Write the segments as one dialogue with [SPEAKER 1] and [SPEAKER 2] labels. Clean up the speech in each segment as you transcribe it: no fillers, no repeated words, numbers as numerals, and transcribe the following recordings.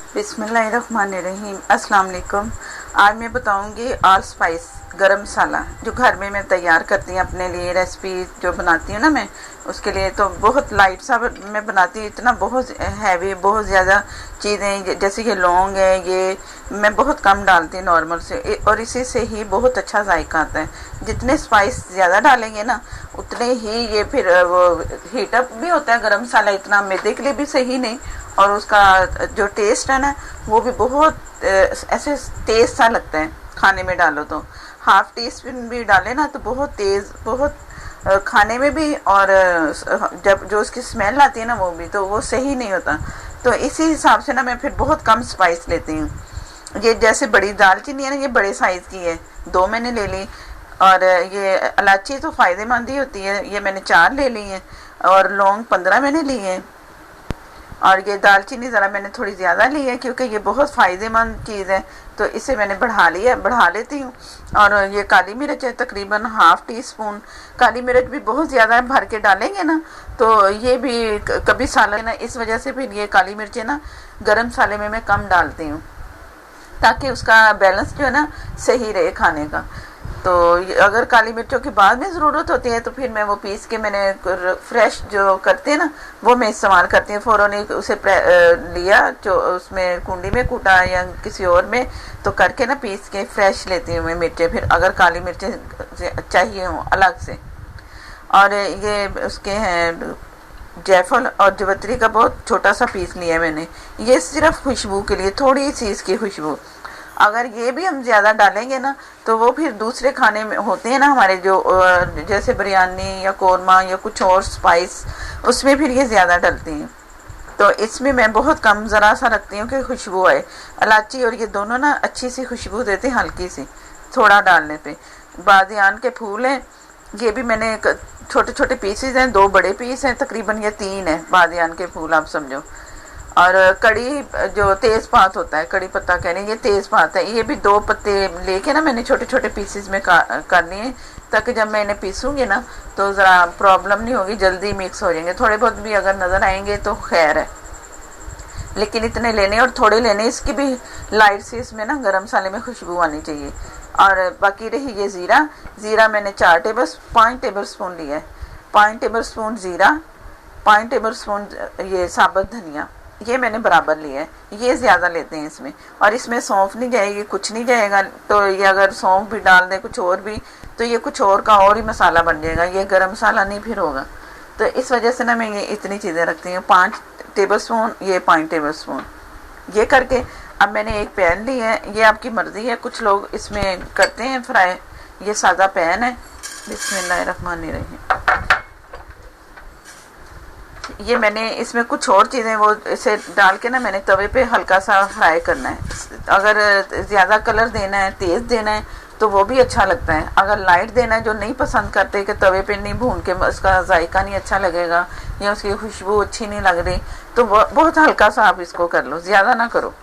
[SPEAKER 1] बिस्मिल्लाहिर्रहमानिर्रहीम। अस्सलाम वालेकुम। आज मैं बताऊंगी ऑल स्पाइस गरम मसाला जो घर में मैं तैयार करती हूँ अपने लिए। रेसिपी जो बनाती हूँ ना मैं, उसके लिए तो बहुत लाइट सा मैं बनाती हूँ। इतना बहुत हैवी, बहुत ज़्यादा चीज़ें जैसे कि लौंग है, ये मैं बहुत कम डालती हूँ नॉर्मल से, और इसी से ही बहुत अच्छा जायका आता है। जितने स्पाइस ज़्यादा डालेंगे ना उतने ही ये फिर वो हीटअप भी होता है गरम मसाला। इतना मैदे के लिए भी सही नहीं, और उसका जो टेस्ट है ना वो भी बहुत ऐसे तेज सा लगता है खाने में डालो तो। हाफ टी स्पून भी डाले ना तो बहुत तेज, बहुत खाने में भी, और जब जो उसकी स्मेल आती है ना वो भी, तो वो सही नहीं होता। तो इसी हिसाब से ना मैं फिर बहुत कम स्पाइस लेती हूँ। ये जैसे बड़ी दालचीनी है ना, ये बड़े साइज़ की है, 2 मैंने ले ली। और ये इलायची तो फ़ायदेमंद ही होती है, ये मैंने 4 ले ली हैं। और लौंग 15 मैंने ली हैं। और ये दालचीनी ज़रा मैंने थोड़ी ज़्यादा ली है क्योंकि ये बहुत फ़ायदेमंद चीज़ है, तो इसे मैंने बढ़ा लेती हूँ। और ये काली मिर्च है तकरीबन हाफ टी स्पून। काली मिर्च भी बहुत ज़्यादा भर के डालेंगे ना तो ये भी कभी सालन ना, इस वजह से फिर ये काली मिर्चें ना गरम मसाले में मैं कम डालती हूँ ताकि उसका बैलेंस जो है ना सही रहे खाने का। तो अगर काली मिर्चों की बाद में ज़रूरत होती है तो फिर मैं वो पीस के, मैंने फ्रेश जो करते हैं ना वो मैं इस्तेमाल करती हूँ। फ़ौरन ही उसे लिया, जो उसमें कुंडी में कूटा या किसी और में, तो करके ना पीस के फ्रेश लेती हूँ मैं मिर्चें, फिर अगर काली मिर्चें चाहिए हों अलग से। और ये उसके हैं जायफल और जवित्री का बहुत छोटा सा पीस लिया मैंने, ये सिर्फ खुशबू के लिए, थोड़ी सी इसकी खुशबू। अगर ये भी हम ज़्यादा डालेंगे ना तो वो फिर दूसरे खाने में होते हैं ना हमारे, जो जैसे बिरयानी या कौरमा या कुछ और स्पाइस, उसमें फिर ये ज़्यादा डलती हैं। तो इसमें मैं बहुत कम ज़रा सा रखती हूँ कि खुशबू आए। इलायची और ये दोनों ना अच्छी सी खुशबू देते हैं हल्की सी, थोड़ा डालने पे। बादियान के फूल हैं, ये भी मैंने छोटे छोटे पीसेज हैं, 2 बड़े पीस हैं तकरीबन, ये 3 है बादियान के फूल आप समझो। और कड़ी जो तेज़ पात होता है, कड़ी पत्ता कह रहे हैं, ये तेज़ पात है, ये भी 2 पत्ते लेके ना मैंने छोटे छोटे पीसेस में कर लिए, ताकि जब मैं इन्हें पीसूँगी ना तो ज़रा प्रॉब्लम नहीं होगी, जल्दी मिक्स हो जाएंगे। थोड़े बहुत भी अगर नज़र आएंगे तो खैर है, लेकिन इतने लेने और थोड़े लेने। इसकी भी लाइट सी इसमें ना गरम मसाले में खुशबू आनी चाहिए। और बाकी रही ये ज़ीरा मैंने 5 टेबल स्पून लिया है। 5 टेबल स्पून ज़ीरा, 5 टेबल स्पून ये साबुत धनिया, ये मैंने बराबर लिया है, ये ज़्यादा लेते हैं इसमें। और इसमें सौंफ नहीं जाएगी, कुछ नहीं जाएगा। तो ये अगर सौंफ भी डाल दें कुछ और भी, तो ये कुछ और का और ही मसाला बन जाएगा, ये गरम मसाला नहीं फिर होगा। तो इस वजह से ना मैं ये इतनी चीज़ें रखती हूँ। 5 टेबल स्पून, ये 5 टेबल स्पून, ये करके अब मैंने एक पैन लिया है। ये आपकी मर्ज़ी है, कुछ लोग इसमें करते हैं फ्राई, ये सादा पैन है। बिस्मिल्लाहिर्रहमानिर्रहीम। ये मैंने इसमें कुछ और चीज़ें वो इसे डाल के ना मैंने तवे पे हल्का सा फ्राई करना है। अगर ज़्यादा कलर देना है, तेज़ देना है, तो वो भी अच्छा लगता है। अगर लाइट देना है, जो नहीं पसंद करते कि तवे पे नहीं भून के उसका जायका नहीं अच्छा लगेगा या उसकी खुशबू अच्छी नहीं लग रही, तो बहुत हल्का सा आप इसको कर लो, ज़्यादा ना करो।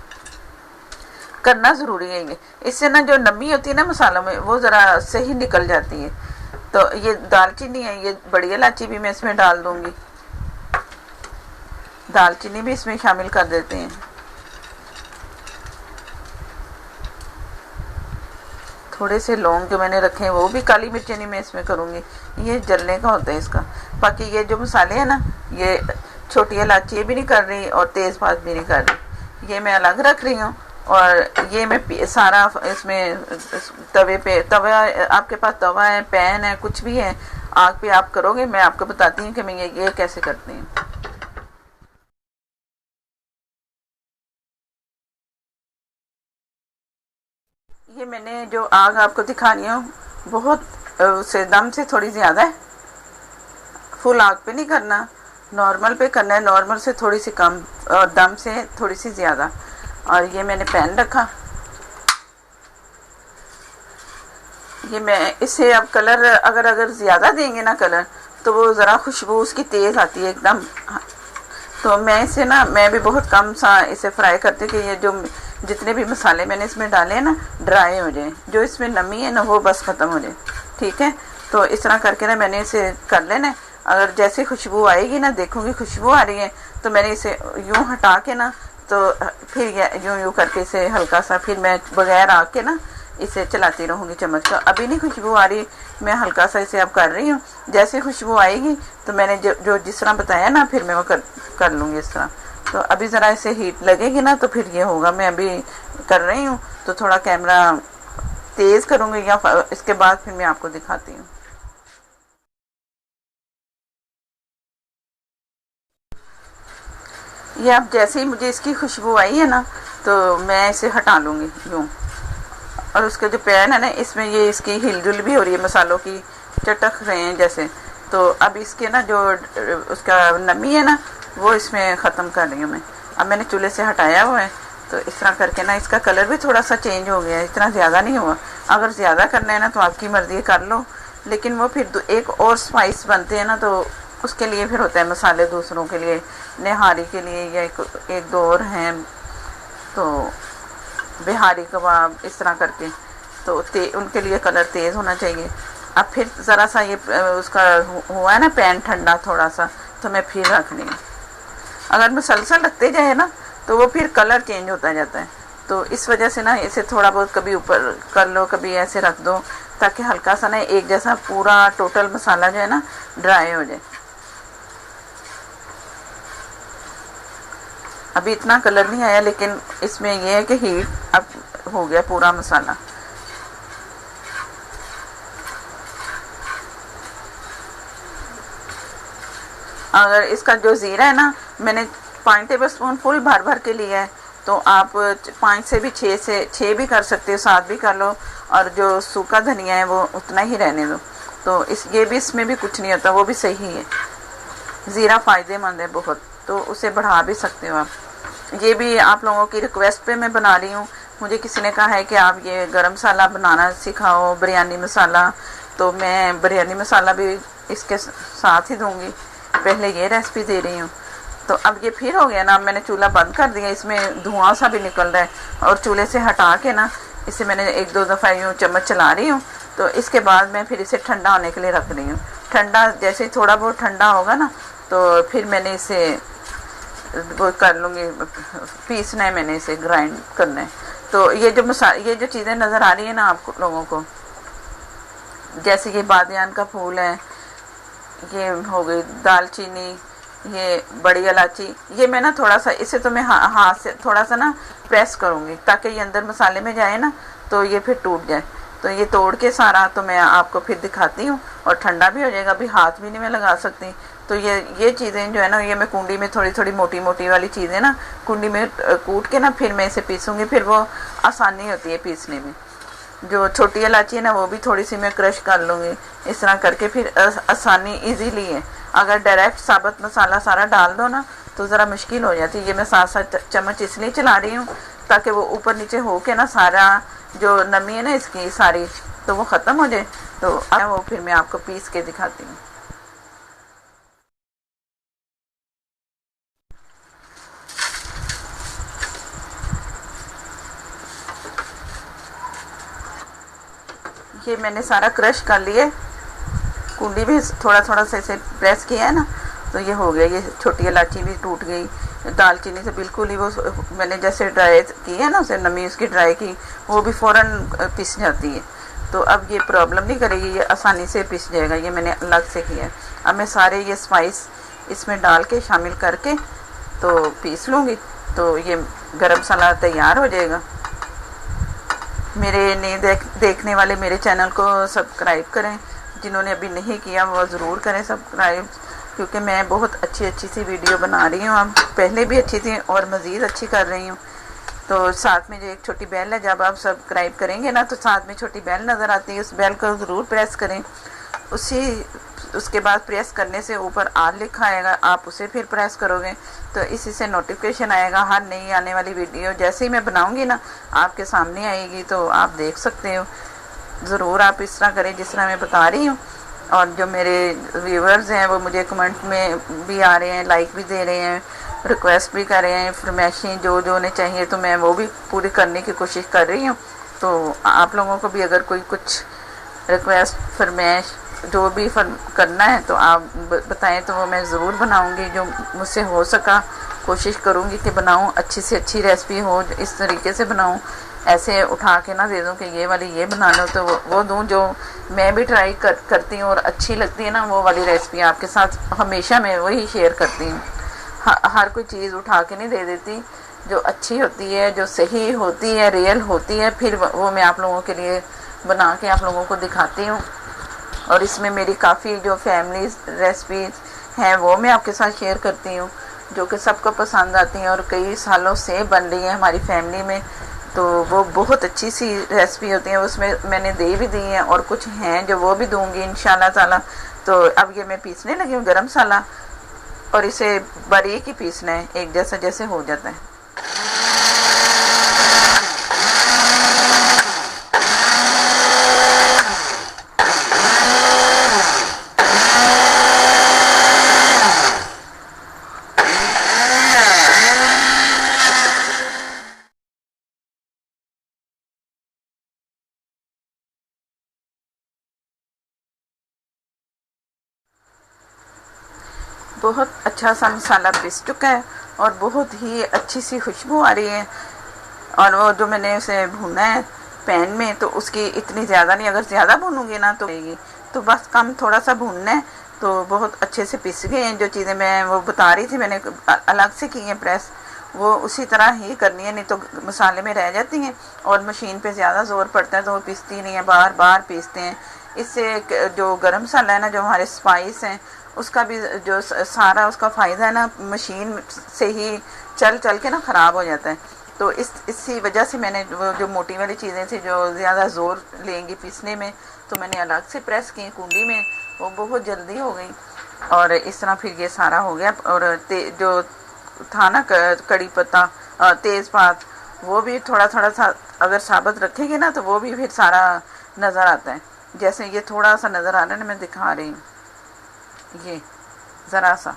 [SPEAKER 1] करना ज़रूरी है ये, इससे ना जो नमी होती है ना मसालों में वो ज़रा सही निकल जाती है। तो ये दालचीनी है, ये बड़ी इलायची भी मैं इसमें डाल दूँगी, दालचीनी भी इसमें शामिल कर देते हैं। थोड़े से लौंग जो मैंने रखे हैं वो भी, काली मिर्चें नहीं मैं इसमें करूँगी, ये जलने का होता है इसका। बाकी ये जो मसाले हैं ना, ये छोटी इलायची भी नहीं कर रही और तेज़पात भी नहीं कर रही, ये मैं अलग रख रही हूँ। और ये मैं सारा इसमें तवा आपके पास तवा है, पैन है, कुछ भी है, आग पे आप करोगे। मैं आपको बताती हूँ कि मैं ये कैसे करती हूँ। ये मैंने जो आग आपको दिखानी हो बहुत से दम से थोड़ी ज़्यादा है, फुल आग पे नहीं करना, नॉर्मल पे करना है, नॉर्मल से थोड़ी सी कम और दम से थोड़ी सी ज़्यादा। और ये मैंने पैन रखा, ये मैं इसे अब कलर अगर ज़्यादा देंगे ना कलर, तो वो ज़रा खुशबू उसकी तेज़ आती है एकदम। तो मैं इसे ना, मैं भी बहुत कम सा इसे फ्राई करती हूँ कि ये जो जितने भी मसाले मैंने इसमें डाले हैं ना ड्राई हो जाए, जो इसमें नमी है ना वो बस ख़त्म हो जाए, ठीक है। तो इस तरह करके ना मैंने इसे कर लेना है। अगर जैसे खुशबू आएगी ना, देखूँगी खुशबू आ रही है, तो मैंने इसे यूँ हटा के ना तो फिर यूँ यूँ करके इसे हल्का सा फिर मैं बगैर आग के ना इसे चलाती रहूँगी चम्मच का। अभी नहीं खुशबू आ रही, मैं हल्का सा इसे अब कर रही हूँ। जैसे खुशबू आएगी तो मैंने जो जिस तरह बताया ना फिर मैं वो कर लूँगी इस तरह। तो अभी ज़रा इसे हीट लगेगी ना तो फिर ये होगा। मैं अभी कर रही हूँ तो थोड़ा कैमरा तेज़ करूँगी या इसके बाद फिर मैं आपको दिखाती हूँ। ये अब जैसे ही मुझे इसकी खुशबू आई है ना तो मैं इसे हटा लूँगी यूँ। और उसके जो पैन है ना इसमें ये इसकी हिलजुल भी हो रही है, मसालों की चटक रहे हैं जैसे। तो अब इसके ना जो उसका नमी है ना वो इसमें ख़त्म कर रही हूँ मैं। अब मैंने चूल्हे से हटाया हुआ है तो इस तरह करके ना इसका कलर भी थोड़ा सा चेंज हो गया है, इतना ज़्यादा नहीं हुआ। अगर ज़्यादा करना है ना तो आपकी मर्ज़ी कर लो, लेकिन वो फिर एक और स्पाइस बनते हैं ना तो उसके लिए फिर होता है मसाले दूसरों के लिए, निहारी के लिए या एक दो और हैं तो बिहारी कबाब इस तरह करके, तो उनके लिए कलर तेज़ होना चाहिए। अब फिर ज़रा सा ये उसका हुआ है ना पैन ठंडा थोड़ा सा, तो मैं फिर रख रही हूँ। अगर मुसलसल रखते जाए ना तो वो फिर कलर चेंज होता जाता है। तो इस वजह से ना इसे थोड़ा बहुत कभी ऊपर कर लो, कभी ऐसे रख दो, ताकि हल्का सा ना एक जैसा पूरा टोटल मसाला जो है ना ड्राई हो जाए। अभी इतना कलर नहीं आया, लेकिन इसमें यह है कि हीट अब हो गया पूरा मसाला। अगर इसका जो ज़ीरा है ना मैंने 5 टेबल स्पून फुल भर भर के लिया है, तो आप 5 से भी 6 भी कर सकते हो, 7 भी कर लो। और जो सूखा धनिया है वो उतना ही रहने दो। तो ये भी इसमें भी कुछ नहीं होता, वो भी सही है। ज़ीरा फ़ायदेमंद है बहुत, तो उसे बढ़ा भी सकते हो आप। ये भी आप लोगों की रिक्वेस्ट पे मैं बना रही हूँ। मुझे किसी ने कहा है कि आप ये गरम मसाला बनाना सिखाओ, बिरयानी मसाला, तो मैं बिरयानी मसाला भी इसके साथ ही दूँगी। पहले ये रेसिपी दे रही हूँ। तो अब ये फिर हो गया ना, मैंने चूल्हा बंद कर दिया, इसमें धुआं सा भी निकल रहा है। और चूल्हे से हटा के ना इसे मैंने 1-2 दफ़ा यूँ चम्मच चला रही हूँ। तो इसके बाद मैं फिर इसे ठंडा होने के लिए रख रही हूँ। ठंडा जैसे ही थोड़ा बहुत ठंडा होगा ना तो फिर मैंने इसे वो कर लूँगी, पीसना है मैंने, इसे ग्राइंड करना है। तो ये जो चीज़ें नज़र आ रही है ना आप लोगों को, जैसे ये बादियान का फूल है, ये हो गई दालचीनी, ये बड़ी इलायची, ये मैं ना थोड़ा सा इसे तो मैं हाथ से थोड़ा सा ना प्रेस करूँगी ताकि ये अंदर मसाले में जाए ना तो ये फिर टूट जाए। तो ये तोड़ के सारा तो मैं आपको फिर दिखाती हूँ, और ठंडा भी हो जाएगा, अभी हाथ भी नहीं मैं लगा सकती। तो ये चीज़ें जो है ना ये मैं कुंडी में थोड़ी थोड़ी मोटी मोटी वाली चीज़ें ना कुंडी में कूट के ना फिर मैं इसे पीसूँगी, फिर वो आसानी होती है पीसने में। जो छोटी इलायची है ना वो भी थोड़ी सी मैं क्रश कर लूँगी, इस तरह करके फिर आसानी इजीली है। अगर डायरेक्ट साबुत मसाला सारा डाल दो ना तो ज़रा मुश्किल हो जाती है। ये मैं 7-7 चम्मच इसलिए चला रही हूँ ताकि वो ऊपर नीचे हो के ना सारा जो नमी है ना इसकी सारी तो वो ख़त्म हो जाए। तो अब वो फिर मैं आपको पीस के दिखाती हूँ। ये मैंने सारा क्रश कर लिए, कुंडी भी थोड़ा थोड़ा से इसे प्रेस किया है ना तो ये हो गया। ये छोटी इलायची भी टूट गई, दालचीनी से बिल्कुल ही वो मैंने जैसे ड्राई की है ना उसे नमी उसकी ड्राई की, वो भी फ़ौरन पिस जाती है। तो अब ये प्रॉब्लम नहीं करेगी, ये आसानी से पिस जाएगा। ये मैंने अलग से किया है। अब मैं सारे ये स्पाइस इसमें डाल के शामिल करके तो पीस लूँगी, तो ये गरम मसाला तैयार हो जाएगा। मेरे नए देखने वाले मेरे चैनल को सब्सक्राइब करें, जिन्होंने अभी नहीं किया वो ज़रूर करें सब्सक्राइब, क्योंकि मैं बहुत अच्छी सी वीडियो बना रही हूँ। अब पहले भी अच्छी थी और मज़ीद अच्छी कर रही हूँ। तो साथ में जो एक छोटी बेल है, जब आप सब्सक्राइब करेंगे ना तो साथ में छोटी बेल नज़र आती है, उस बेल को ज़रूर प्रेस करें। उसके बाद प्रेस करने से ऊपर आल लिखा आएगा, आप उसे फिर प्रेस करोगे तो इसी से नोटिफिकेशन आएगा। हर नई आने वाली वीडियो जैसे ही मैं बनाऊंगी ना आपके सामने आएगी, तो आप देख सकते हो। ज़रूर आप इस तरह करें जिस तरह मैं बता रही हूँ। और जो मेरे व्यूवर्स हैं वो मुझे कमेंट में भी आ रहे हैं, लाइक भी दे रहे हैं, रिक्वेस्ट भी कर रहे हैं, फरमाइशें जो उन्हें चाहिए तो मैं वो भी पूरी करने की कोशिश कर रही हूँ। तो आप लोगों को भी अगर कोई कुछ रिक्वेस्ट फरमाइश जो भी करना है तो आप बताएं, तो वो मैं ज़रूर बनाऊंगी जो मुझसे हो सका कोशिश करूँगी कि बनाऊँ, अच्छी से अच्छी रेसिपी हो, इस तरीके से बनाऊँ, ऐसे उठा के ना दे दूँ कि ये वाली ये बना लो, तो वो दूँ जो मैं भी ट्राई करती हूँ और अच्छी लगती है ना, वो वाली रेसिपी आपके साथ हमेशा मैं वही शेयर करती हूँ। हर कोई चीज़ उठा के नहीं दे देती, जो अच्छी होती है, जो सही होती है, रियल होती है, फिर वो मैं आप लोगों के लिए बना के आप लोगों को दिखाती हूँ। और इसमें मेरी काफ़ी जो फैमिली रेसिपीज़ हैं वो मैं आपके साथ शेयर करती हूँ, जो कि सबको पसंद आती हैं और कई सालों से बन रही है हमारी फैमिली में। तो वो बहुत अच्छी सी रेसिपी होती है, उसमें मैंने दे भी दी हैं और कुछ हैं जो वो भी दूंगी इंशाल्लाह ताला। तो अब ये मैं पीसने लगी हूँ गरम मसाला, और इसे बारीक ही पीसना है, एक जैसा जैसे हो जाता है। बहुत अच्छा सा मसाला पिस चुका है और बहुत ही अच्छी सी खुशबू आ रही है। और वो जो मैंने उसे भूना है पैन में, तो उसकी इतनी ज़्यादा नहीं, अगर ज़्यादा भूनूंगी ना तो बस कम थोड़ा सा भूनना है। तो बहुत अच्छे से पिस गए हैं। जो चीज़ें मैं वो बता रही थी मैंने अलग से की हैं प्रेस, वो उसी तरह ही करनी है, नहीं तो मसाले में रह जाती हैं और मशीन पे ज़्यादा ज़ोर पड़ता है तो वो पिसती नहीं है, बार बार पीसते हैं। इससे जो गरम मसाला है ना, जो हमारे स्पाइस हैं, उसका भी जो सारा उसका फ़ायदा है ना, मशीन से ही चल चल के ना ख़राब हो जाता है। तो इसी वजह से मैंने वो जो मोटी वाली चीज़ें थी जो ज़्यादा ज़ोर लेंगी पीसने में, तो मैंने अलग से प्रेस की कुंडी में, वो बहुत जल्दी हो गई। और इस तरह फिर ये सारा हो गया। और जो था ना कड़ी पत्ता, तेज़पात, वो भी थोड़ा थोड़ा सा अगर साबुत रखेंगे ना तो वो भी फिर सारा नज़र आता है। जैसे ये थोड़ा सा नज़र आ रहा है ना, मैं दिखा रही हूँ, ये ज़रा सा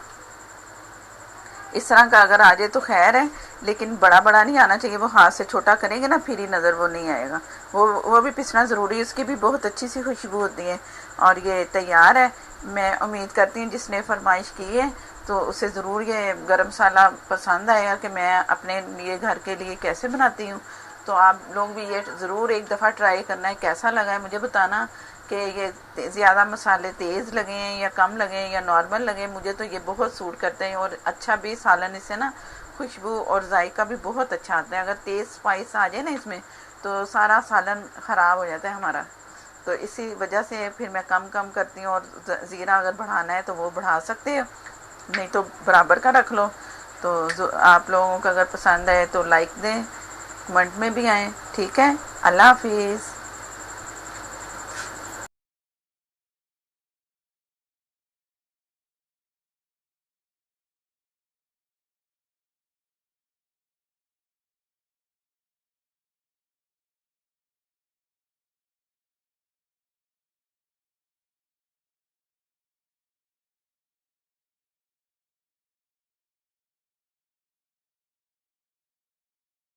[SPEAKER 1] इस तरह का अगर आ जाए तो खैर है, लेकिन बड़ा बड़ा नहीं आना चाहिए। वो हाथ से छोटा करेंगे ना फिर ही नज़र वो नहीं आएगा। वो भी पिसना ज़रूरी है, उसकी भी बहुत अच्छी सी खुशबू होती है। और ये तैयार है। मैं उम्मीद करती हूँ जिसने फरमाइश की है तो उसे ज़रूर ये गरम मसाला पसंद आएगा कि मैं अपने लिए घर के लिए कैसे बनाती हूँ। तो आप लोग भी ये ज़रूर एक दफ़ा ट्राई करना है, कैसा लगा है मुझे बताना कि ये ज़्यादा मसाले तेज़ लगे हैं या कम लगे हैं या नॉर्मल लगे। मुझे तो ये बहुत सूट करते हैं और अच्छा भी सालन इससे ना खुशबू और जायका भी बहुत अच्छा आता है। अगर तेज़ स्पाइस आ जाए ना इसमें तो सारा सालन ख़राब हो जाता है हमारा। तो इसी वजह से फिर मैं कम कम करती हूँ। और ज़ीरा अगर बढ़ाना है तो वो बढ़ा सकते हो, नहीं तो बराबर का रख लो। तो आप लोगों को अगर पसंद आए तो लाइक दें, कमेंट में भी आएँ। ठीक है, अल्लाह हाफिज़।